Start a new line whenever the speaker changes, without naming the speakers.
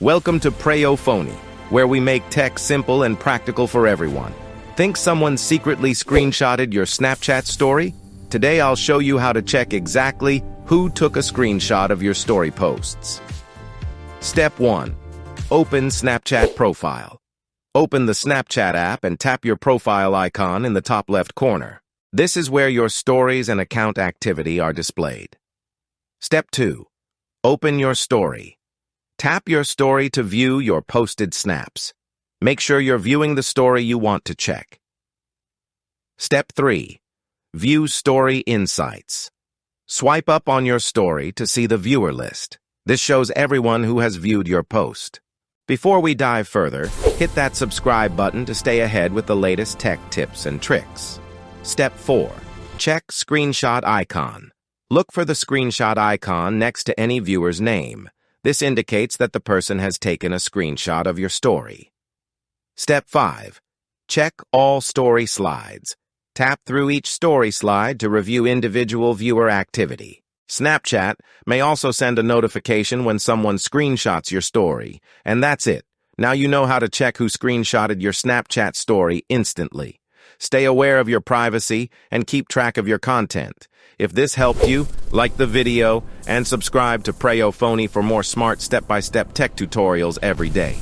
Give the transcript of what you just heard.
Welcome to Preyo Phonie, where we make tech simple and practical for everyone. Think someone secretly screenshotted your Snapchat story? Today I'll show you how to check exactly who took a screenshot of your story posts. Step 1. Open Snapchat profile. Open the Snapchat app and tap your profile icon in the top left corner. This is where your stories and account activity are displayed. Step 2. Open your story. Tap your story to view your posted snaps. Make sure you're viewing the story you want to check. Step 3. View Story Insights. Swipe up on your story to see the viewer list. This shows everyone who has viewed your post. Before we dive further, hit that subscribe button to stay ahead with the latest tech tips and tricks. Step 4. Check Screenshot Icon. Look for the screenshot icon next to any viewer's name. This indicates that the person has taken a screenshot of your story. Step 5. Check all story slides. Tap through each story slide to review individual viewer activity. Snapchat may also send a notification when someone screenshots your story. And that's it. Now you know how to check who screenshotted your Snapchat story instantly. Stay aware of your privacy and keep track of your content. If this helped you, like the video and subscribe to Preyo Phonie for more smart step-by-step tech tutorials every day.